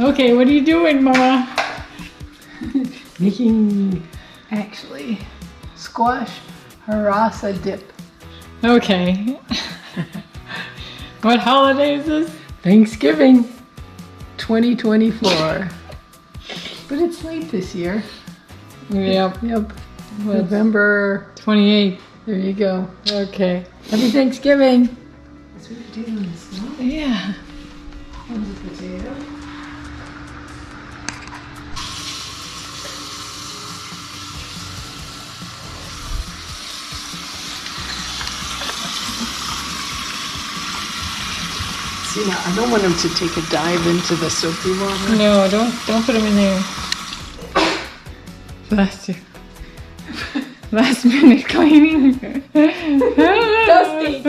Okay, what are you doing, Mama? Making, actually, squash harissa dip. Okay. What holiday is this? Thanksgiving 2024. But it's late this year. Yep. Yep. November 28th. There you go. Okay. Happy Thanksgiving. Sweet potato in the snow. Yeah. And the potato. See, now I don't want him to take a dive into the soapy water. No, don't put them in there. Last minute cleaning. Dusty.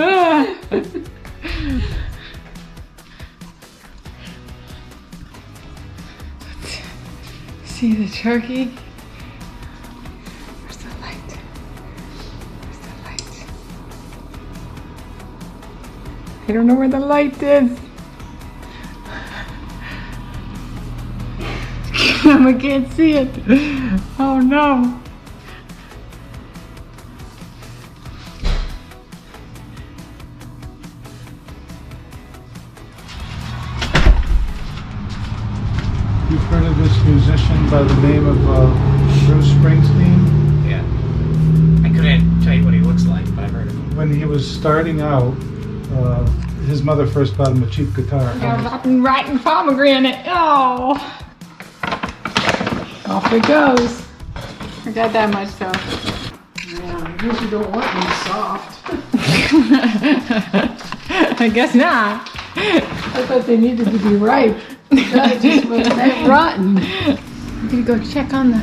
See the turkey? Where's the light? Where's the light? I don't know where the light is. I can't see it. Oh no. You've heard of this musician by the name of Bruce Springsteen? Yeah. I couldn't tell you what he looks like, but I've heard of him. When he was starting out, his mother first bought him a cheap guitar. I've been writing pomegranate. Oh. Off it goes. Forgot that much so. Yeah, I usually don't want them soft. I guess not. I thought they needed to be ripe. That just was that rotten. I'm gonna go check on the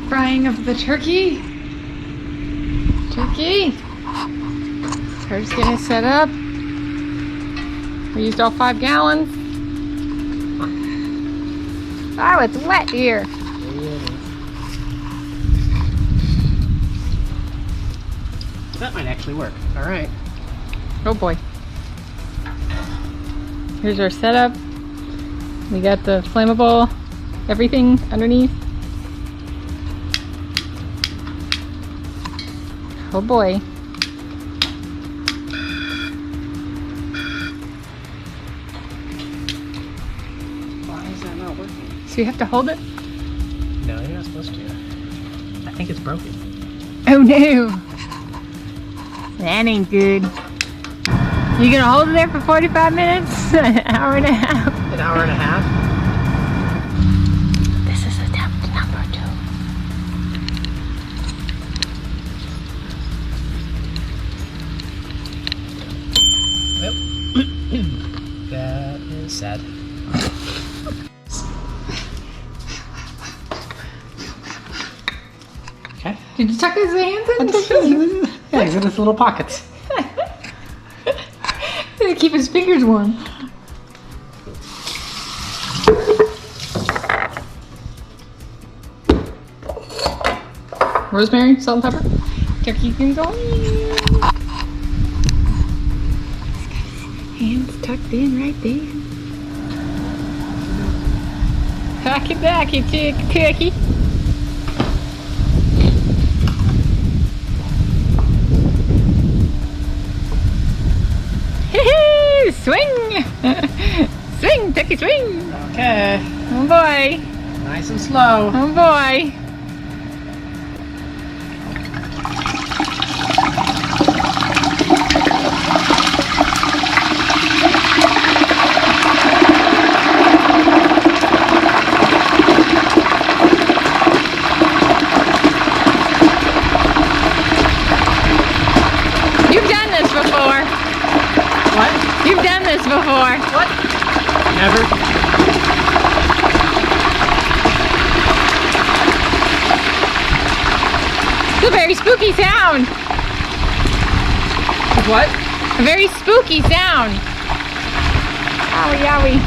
frying of the turkey. Carter's getting it set up. We used all 5 gallons. Oh, it's wet here. That might actually work. All right. Oh boy. Here's our setup. We got the flammable everything underneath. Oh boy. Why is that not working? So you have to hold it? No, you're not supposed to. I think it's broken. Oh no. That ain't good. You gonna hold it there for 45 minutes? An hour and a half? An hour and a half? This is attempt number 2. That is sad. Okay. Did you tuck his hands in? Yeah, he's in his little pockets. To keep his fingers warm. Rosemary, salt and pepper. Turkey can go. Hands tucked in right there. Hacky turkey. Swing! Swing, turkey, swing! Okay. Oh boy! Nice and slow. Oh boy! You've done this before. What? You've done this before. What? Never. It's a very spooky sound. What? A very spooky sound. Owie, owie.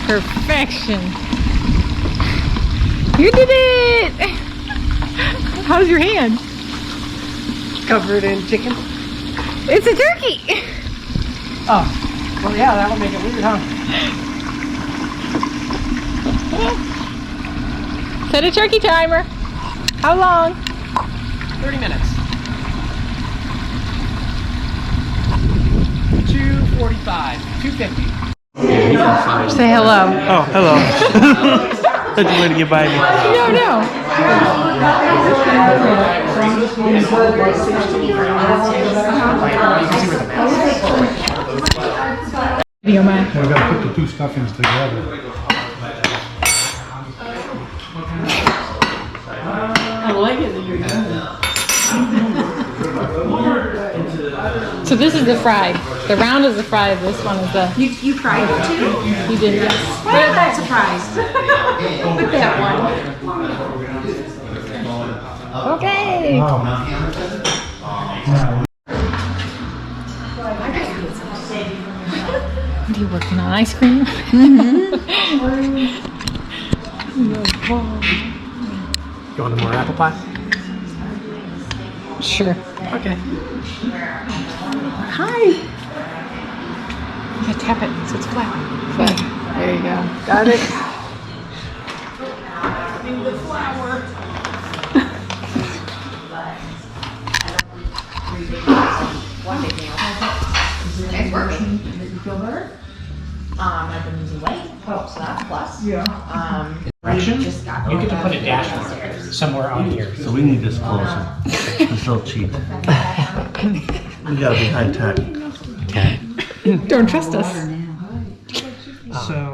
Perfection. You did it! How's your hand? Covered in chicken. It's a turkey! Oh, well, yeah, that would make it weird, huh? Set a turkey timer. How long? 30 minutes. 2:45. 2:50. Say hello. Oh, hello. Such a way to get by me. No. Video man. We're gonna put the two stuffings together. I like it that you're doing So this is the fried. The round is the fried. This one is the. You fried it too? You did, yes. Well, that's a surprise. With that one. Okay. What are you working on? Ice cream? You want more apple pie? Sure. Okay. Hi. Yeah, tap it so it's flat. Flat. There you go. Got it. It's working. I've been losing weight. Oh, so that's a plus. Direction? Just got You get to put a dashboard somewhere on here. So we need this closer. It's so cheap. We gotta be high tech. Okay. Don't trust us. So